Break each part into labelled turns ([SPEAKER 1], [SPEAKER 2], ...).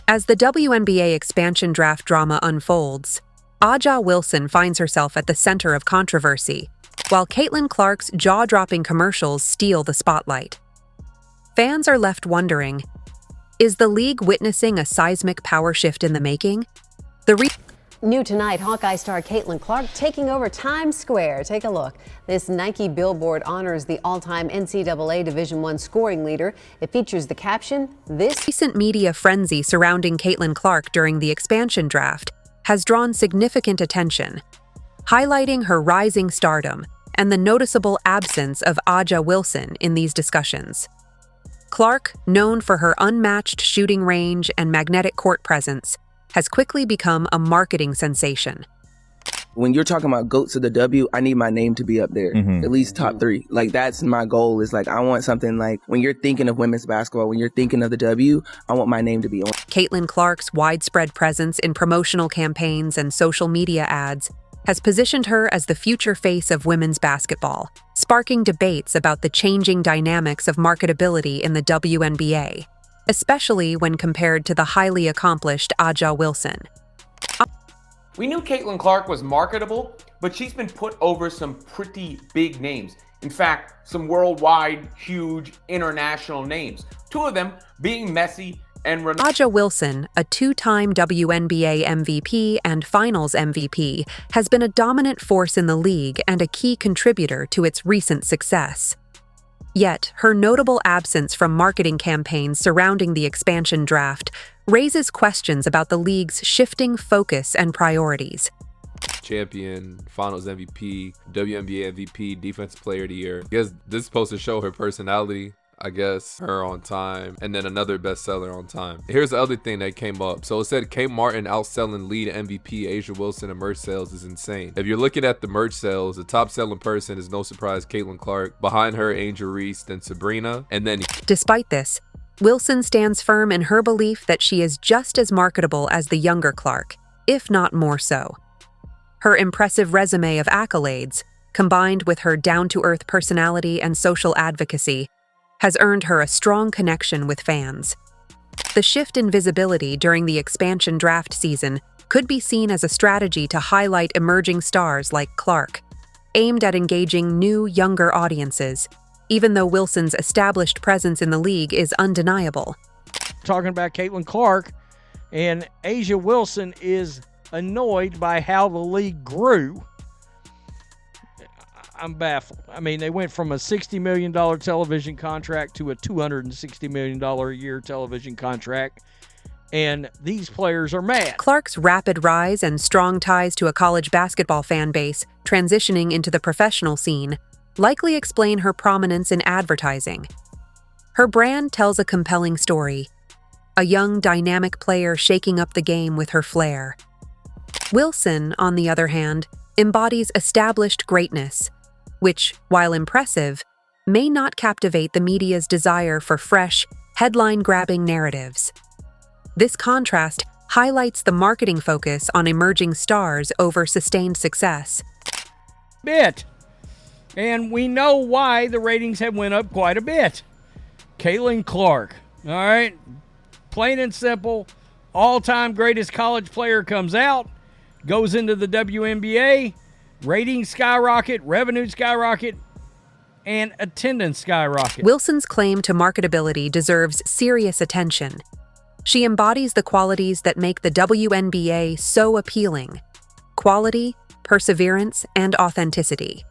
[SPEAKER 1] As the WNBA expansion draft drama unfolds, A'ja Wilson finds herself at the center of controversy, while Caitlyn Clark's jaw-dropping commercials steal the spotlight. Fans are left wondering, is the league witnessing a seismic power shift in the making?
[SPEAKER 2] New tonight, Hawkeye star Caitlyn Clark taking over Times Square. Take a look. This Nike billboard honors the all-time NCAA Division I scoring leader. It features the caption, "This."
[SPEAKER 1] Recent media frenzy surrounding Caitlyn Clark during the expansion draft has drawn significant attention, highlighting her rising stardom and the noticeable absence of A'ja Wilson in these discussions. Clark, known for her unmatched shooting range and magnetic court presence, has quickly become a marketing sensation.
[SPEAKER 3] When you're talking about GOATs of the W, I need my name to be up there, at least top 3. Like, that's my goal, is like, I want something like, when you're thinking of women's basketball, when you're thinking of the W, I want my name to be on.
[SPEAKER 1] Caitlyn Clark's widespread presence in promotional campaigns and social media ads has positioned her as the future face of women's basketball, sparking debates about the changing dynamics of marketability in the WNBA, especially when compared to the highly accomplished A'ja Wilson.
[SPEAKER 4] We knew Caitlyn Clark was marketable, but she's been put over some pretty big names. In fact, some worldwide, huge, international names. 2 of them being Messi and Ronaldo.
[SPEAKER 1] A'ja Wilson, a 2-time WNBA MVP and Finals MVP, has been a dominant force in the league and a key contributor to its recent success. Yet, her notable absence from marketing campaigns surrounding the expansion draft raises questions about the league's shifting focus and priorities.
[SPEAKER 5] Champion, Finals MVP, WNBA MVP, Defensive Player of the Year. I guess this is supposed to show her personality. I guess her on time, and then another bestseller on time. Here's the other thing that came up. So it said K Martin outselling lead MVP A'ja Wilson in merch sales is insane. If you're looking at the merch sales, the top selling person is no surprise Caitlyn Clark. Behind her, Angel Reese, then Sabrina, and then.
[SPEAKER 1] Despite this, Wilson stands firm in her belief that she is just as marketable as the younger Clark, if not more so. Her impressive resume of accolades, combined with her down-to-earth personality and social advocacy, has earned her a strong connection with fans. The shift in visibility during the expansion draft season could be seen as a strategy to highlight emerging stars like Clark, aimed at engaging new, younger audiences, even though Wilson's established presence in the league is undeniable.
[SPEAKER 6] Talking about Caitlyn Clark, and A'ja Wilson is annoyed by how the league grew. I'm baffled. I mean, they went from a $60 million television contract to a $260 million a year television contract, and these players are mad.
[SPEAKER 1] Clark's rapid rise and strong ties to a college basketball fan base transitioning into the professional scene likely explain her prominence in advertising. Her brand tells a compelling story, a young, dynamic player shaking up the game with her flair. Wilson, on the other hand, embodies established greatness, which, while impressive, may not captivate the media's desire for fresh, headline-grabbing narratives. This contrast highlights the marketing focus on emerging stars over sustained success.
[SPEAKER 6] And we know why the ratings have went up quite a bit. Caitlyn Clark, all right? Plain and simple, all-time greatest college player comes out, goes into the WNBA, ratings skyrocket, revenue skyrocket, and attendance skyrocket.
[SPEAKER 1] Wilson's claim to marketability deserves serious attention. She embodies the qualities that make the WNBA so appealing: quality, perseverance, and authenticity.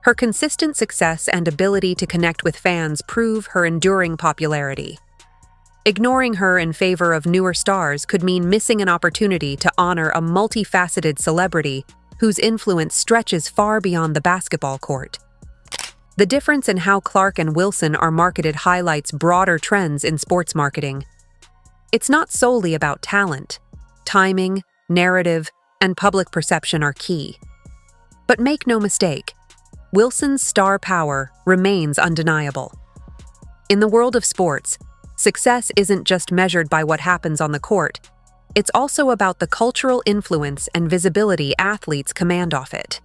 [SPEAKER 1] Her consistent success and ability to connect with fans prove her enduring popularity. Ignoring her in favor of newer stars could mean missing an opportunity to honor a multifaceted celebrity whose influence stretches far beyond the basketball court. The difference in how Clark and Wilson are marketed highlights broader trends in sports marketing. It's not solely about talent. Timing, narrative, and public perception are key. But make no mistake, Wilson's star power remains undeniable. In the world of sports, success isn't just measured by what happens on the court. It's also about the cultural influence and visibility athletes command off it.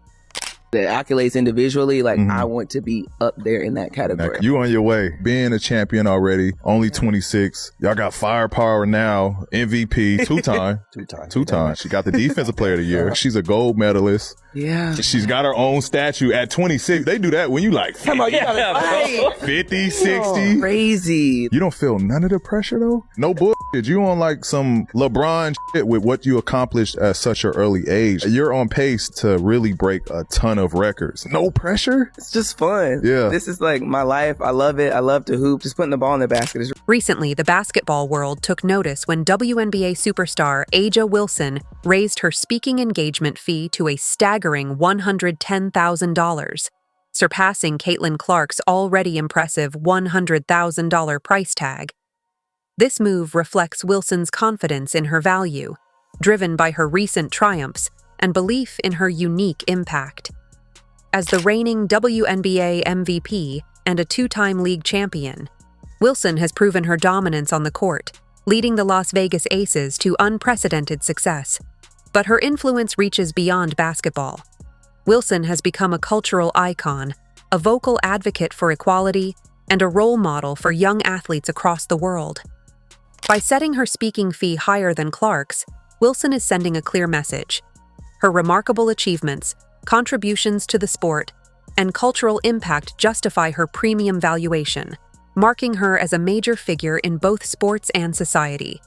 [SPEAKER 3] the accolades individually, like I want to be up there in that category.
[SPEAKER 7] You on your way, being a champion already, only 26. Y'all got firepower now, MVP, two time. She got the defensive player of the year. She's a gold medalist.
[SPEAKER 3] Yeah.
[SPEAKER 7] She's got her own statue at 26. They do that when you like 50, 60.
[SPEAKER 3] Crazy.
[SPEAKER 7] You don't feel none of the pressure though? No bullshit. You on like some LeBron shit with what you accomplished at such an early age. You're on pace to really break a ton of records. No pressure?
[SPEAKER 3] It's just fun.
[SPEAKER 7] Yeah.
[SPEAKER 3] This is like my life. I love it. I love to hoop. Just putting the ball in the basket is
[SPEAKER 1] Recently, the basketball world took notice when WNBA superstar A'ja Wilson raised her speaking engagement fee to a staggering $110,000, surpassing Caitlyn Clark's already impressive $100,000 price tag. This move reflects Wilson's confidence in her value, driven by her recent triumphs and belief in her unique impact. As the reigning WNBA MVP and a two-time league champion, Wilson has proven her dominance on the court, leading the Las Vegas Aces to unprecedented success. But her influence reaches beyond basketball. Wilson has become a cultural icon, a vocal advocate for equality, and a role model for young athletes across the world. By setting her speaking fee higher than Clark's, Wilson is sending a clear message. Her remarkable achievements, contributions to the sport, and cultural impact justify her premium valuation, marking her as a major figure in both sports and society.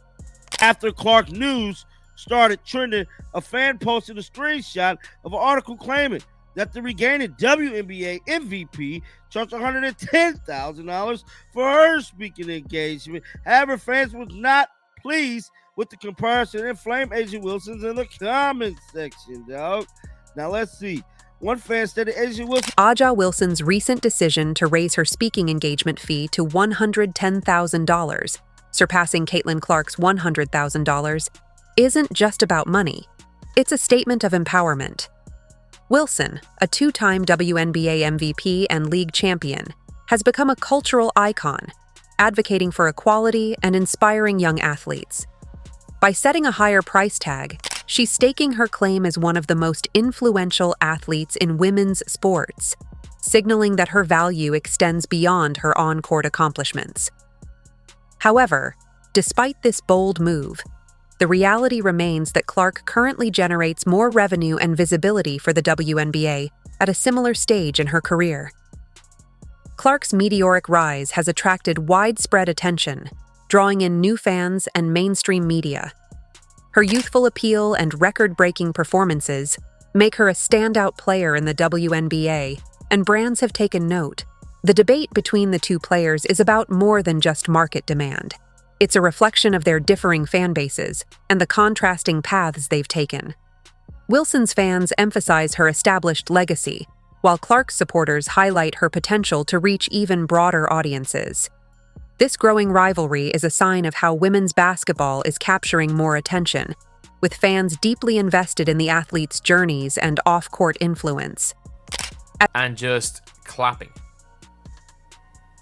[SPEAKER 8] After Clark news started trending, a fan posted a screenshot of an article claiming that the reigning WNBA MVP charged $110,000 for her speaking engagement. However, fans was not pleased with the comparison and flamed A'ja Wilson's in the comment section, dog. Now let's see. One fan stated
[SPEAKER 1] A'ja Wilson's recent decision to raise her speaking engagement fee to $110,000, surpassing Caitlyn Clark's $100,000, isn't just about money. It's a statement of empowerment. Wilson, a two-time WNBA MVP and league champion, has become a cultural icon, advocating for equality and inspiring young athletes. By setting a higher price tag, she's staking her claim as one of the most influential athletes in women's sports, signaling that her value extends beyond her on-court accomplishments. However, despite this bold move, the reality remains that Clark currently generates more revenue and visibility for the WNBA at a similar stage in her career. Clark's meteoric rise has attracted widespread attention, drawing in new fans and mainstream media. Her youthful appeal and record-breaking performances make her a standout player in the WNBA, and brands have taken note. The debate between the two players is about more than just market demand. It's a reflection of their differing fan bases and the contrasting paths they've taken. Wilson's fans emphasize her established legacy, while Clark's supporters highlight her potential to reach even broader audiences. This growing rivalry is a sign of how women's basketball is capturing more attention, with fans deeply invested in the athletes' journeys and off-court influence.
[SPEAKER 9] And just clapping.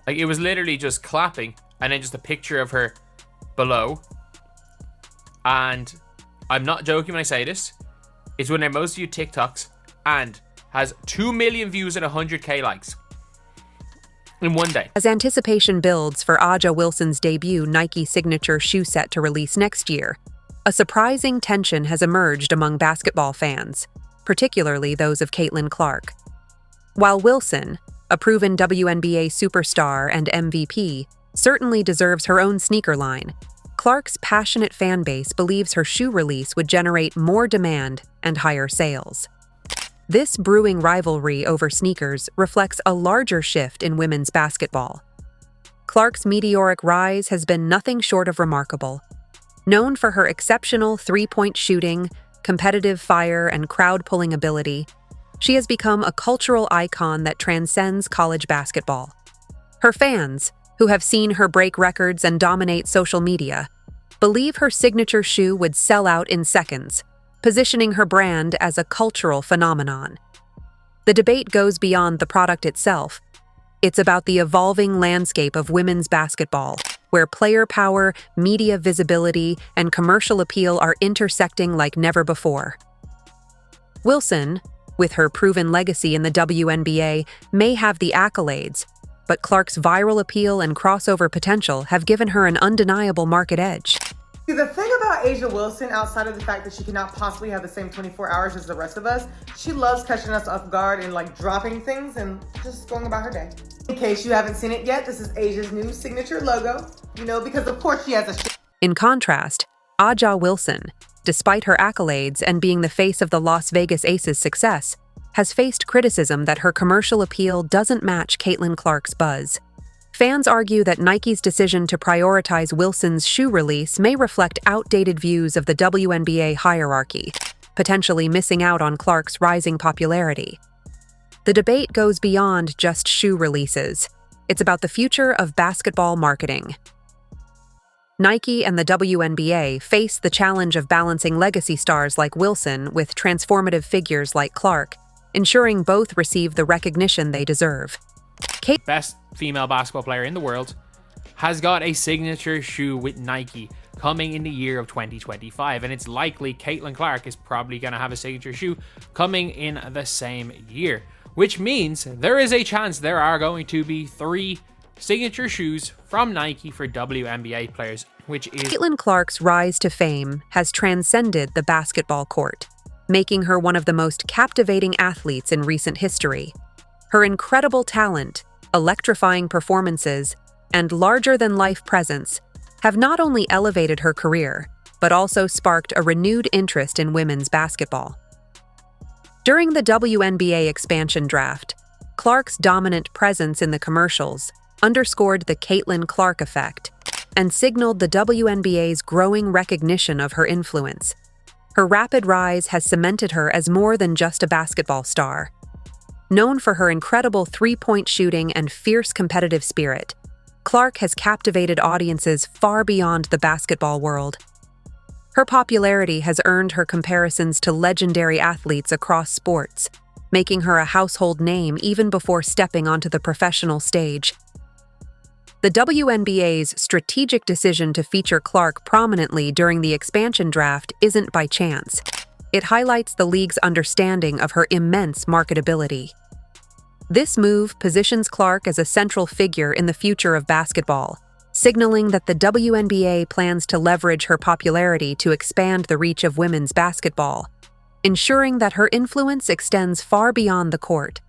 [SPEAKER 9] Like, it was literally just clapping, and then just a picture of her below. And I'm not joking when I say this. It's one of their most viewed TikToks and has 2 million views and 100k likes in one day.
[SPEAKER 1] As anticipation builds for A'ja Wilson's debut Nike signature shoe set to release next year, a surprising tension has emerged among basketball fans, particularly those of Caitlyn Clark. While Wilson, a proven WNBA superstar and MVP, certainly deserves her own sneaker line, Clark's passionate fan base believes her shoe release would generate more demand and higher sales. This brewing rivalry over sneakers reflects a larger shift in women's basketball. Clark's meteoric rise has been nothing short of remarkable. Known for her exceptional three-point shooting, competitive fire, and crowd-pulling ability, she has become a cultural icon that transcends college basketball. Her fans, who have seen her break records and dominate social media, believe her signature shoe would sell out in seconds, positioning her brand as a cultural phenomenon. The debate goes beyond the product itself. It's about the evolving landscape of women's basketball, where player power, media visibility, and commercial appeal are intersecting like never before. Wilson, with her proven legacy in the WNBA, may have the accolades, but Clark's viral appeal and crossover potential have given her an undeniable market edge.
[SPEAKER 10] See, the thing about A'ja Wilson, outside of the fact that she cannot possibly have the same 24 hours as the rest of us, she loves catching us off guard and like dropping things and just going about her day. In case you haven't seen it yet, this is A'ja's new signature logo, because of course she has a
[SPEAKER 1] In contrast, A'ja Wilson, despite her accolades and being the face of the Las Vegas Aces' success, has faced criticism that her commercial appeal doesn't match Caitlyn Clark's buzz. Fans argue that Nike's decision to prioritize Wilson's shoe release may reflect outdated views of the WNBA hierarchy, potentially missing out on Clark's rising popularity. The debate goes beyond just shoe releases. It's about the future of basketball marketing. Nike and the WNBA face the challenge of balancing legacy stars like Wilson with transformative figures like Clark, ensuring both receive the recognition they deserve.
[SPEAKER 9] Best female basketball player in the world, has got a signature shoe with Nike coming in the year of 2025, and it's likely Caitlyn Clark is probably going to have a signature shoe coming in the same year, which means there is a chance there are going to be 3 signature shoes from Nike for WNBA players, which is...
[SPEAKER 1] Caitlyn Clark's rise to fame has transcended the basketball court, making her one of the most captivating athletes in recent history. Her incredible talent, electrifying performances, and larger-than-life presence have not only elevated her career, but also sparked a renewed interest in women's basketball. During the WNBA expansion draft, Clark's dominant presence in the commercials underscored the Caitlyn Clark effect and signaled the WNBA's growing recognition of her influence. Her rapid rise has cemented her as more than just a basketball star. Known for her incredible three-point shooting and fierce competitive spirit, Clark has captivated audiences far beyond the basketball world. Her popularity has earned her comparisons to legendary athletes across sports, making her a household name even before stepping onto the professional stage. The WNBA's strategic decision to feature Clark prominently during the expansion draft isn't by chance. It highlights the league's understanding of her immense marketability. This move positions Clark as a central figure in the future of basketball, signaling that the WNBA plans to leverage her popularity to expand the reach of women's basketball, ensuring that her influence extends far beyond the court.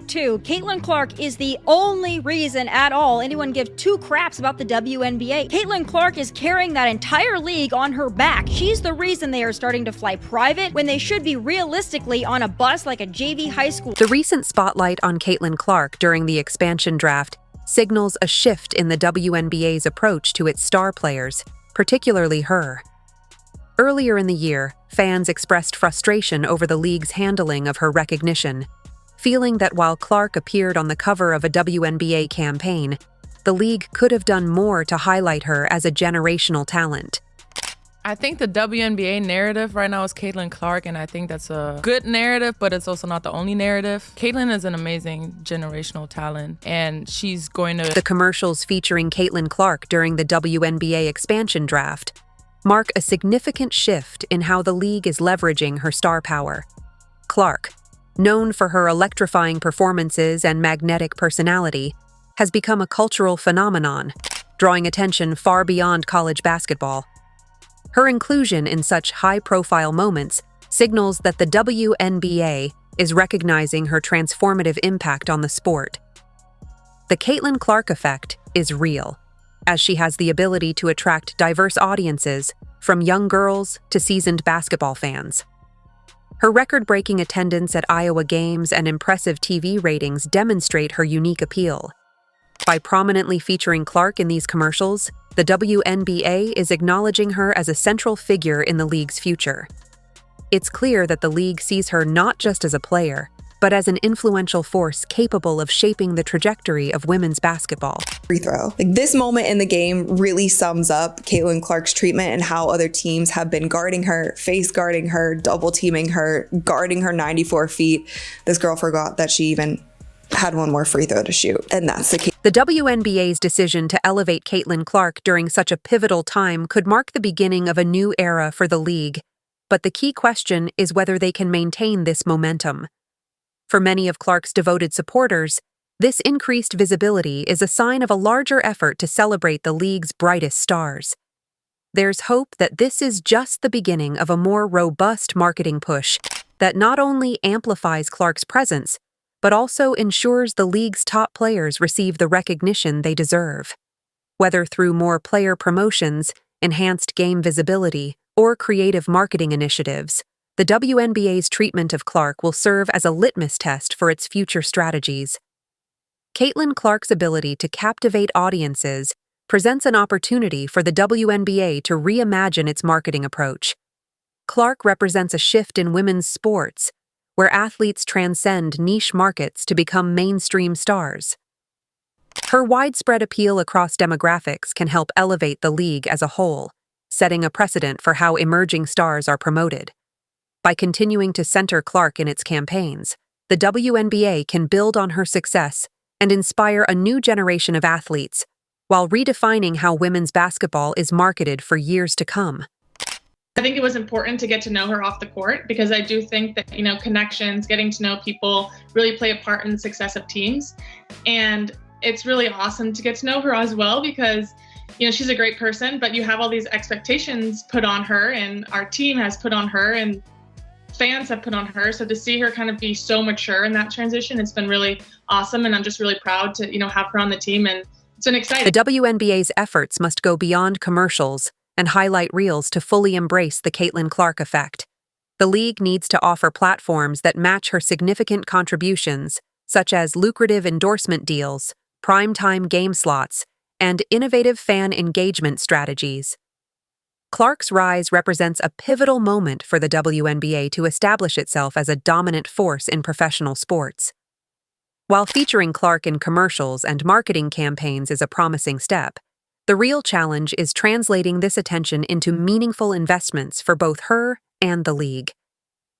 [SPEAKER 11] Two, Caitlyn Clark is the only reason at all anyone gives 2 craps about the WNBA. Caitlyn Clark is carrying that entire league on her back. She's the reason they are starting to fly private when they should be realistically on a bus like a JV high school.
[SPEAKER 1] The recent spotlight on Caitlyn Clark during the expansion draft signals a shift in the WNBA's approach to its star players, particularly her. Earlier in the year, fans expressed frustration over the league's handling of her recognition, feeling that while Clark appeared on the cover of a WNBA campaign, the league could have done more to highlight her as a generational talent.
[SPEAKER 12] I think the WNBA narrative right now is Caitlyn Clark, and I think that's a good narrative, but it's also not the only narrative. Caitlyn is an amazing generational talent, and she's going to...
[SPEAKER 1] The commercials featuring Caitlyn Clark during the WNBA expansion draft mark a significant shift in how the league is leveraging her star power. Clark, known for her electrifying performances and magnetic personality, has become a cultural phenomenon, drawing attention far beyond college basketball. Her inclusion in such high-profile moments signals that the WNBA is recognizing her transformative impact on the sport. The Caitlyn Clark effect is real, as she has the ability to attract diverse audiences, from young girls to seasoned basketball fans. Her record-breaking attendance at Iowa games and impressive TV ratings demonstrate her unique appeal. By prominently featuring Clark in these commercials, the WNBA is acknowledging her as a central figure in the league's future. It's clear that the league sees her not just as a player, but as an influential force capable of shaping the trajectory of women's basketball.
[SPEAKER 13] Free throw. This moment in the game really sums up Caitlyn Clark's treatment and how other teams have been guarding her, face guarding her, double teaming her, guarding her 94 feet. This girl forgot that she even had one more free throw to shoot, and that's the key.
[SPEAKER 1] The WNBA's decision to elevate Caitlyn Clark during such a pivotal time could mark the beginning of a new era for the league, but the key question is whether they can maintain this momentum. For many of Clark's devoted supporters, this increased visibility is a sign of a larger effort to celebrate the league's brightest stars. There's hope that this is just the beginning of a more robust marketing push that not only amplifies Clark's presence, but also ensures the league's top players receive the recognition they deserve. Whether through more player promotions, enhanced game visibility, or creative marketing initiatives, the WNBA's treatment of Clark will serve as a litmus test for its future strategies. Caitlyn Clark's ability to captivate audiences presents an opportunity for the WNBA to reimagine its marketing approach. Clark represents a shift in women's sports, where athletes transcend niche markets to become mainstream stars. Her widespread appeal across demographics can help elevate the league as a whole, setting a precedent for how emerging stars are promoted. By continuing to center Clark in its campaigns, the WNBA can build on her success and inspire a new generation of athletes, while redefining how women's basketball is marketed for years to come.
[SPEAKER 14] I think it was important to get to know her off the court because I do think that, connections, getting to know people really play a part in the success of teams. And it's really awesome to get to know her as well because, she's a great person, but you have all these expectations put on her and our team has put on her and fans have put on her. So to see her kind of be so mature in that transition, it's been really awesome. And I'm just really proud to, have her on the team, and it's been exciting.
[SPEAKER 1] The WNBA's efforts must go beyond commercials and highlight reels to fully embrace the Caitlyn Clark effect. The league needs to offer platforms that match her significant contributions, such as lucrative endorsement deals, primetime game slots, and innovative fan engagement strategies. Clark's rise represents a pivotal moment for the WNBA to establish itself as a dominant force in professional sports. While featuring Clark in commercials and marketing campaigns is a promising step, the real challenge is translating this attention into meaningful investments for both her and the league.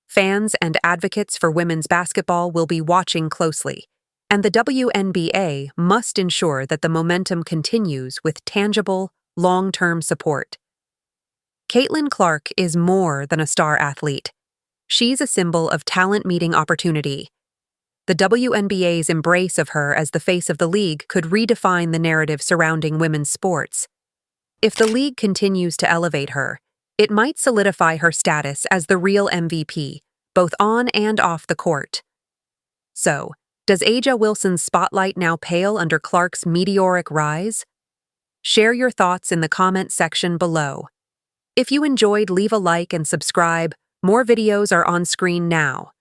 [SPEAKER 1] Fans and advocates for women's basketball will be watching closely, and the WNBA must ensure that the momentum continues with tangible, long-term support. Caitlyn Clark is more than a star athlete. She's a symbol of talent meeting opportunity. The WNBA's embrace of her as the face of the league could redefine the narrative surrounding women's sports. If the league continues to elevate her, it might solidify her status as the real MVP, both on and off the court. So, does A'ja Wilson's spotlight now pale under Clark's meteoric rise? Share your thoughts in the comment section below. If you enjoyed, leave a like and subscribe. More videos are on screen now.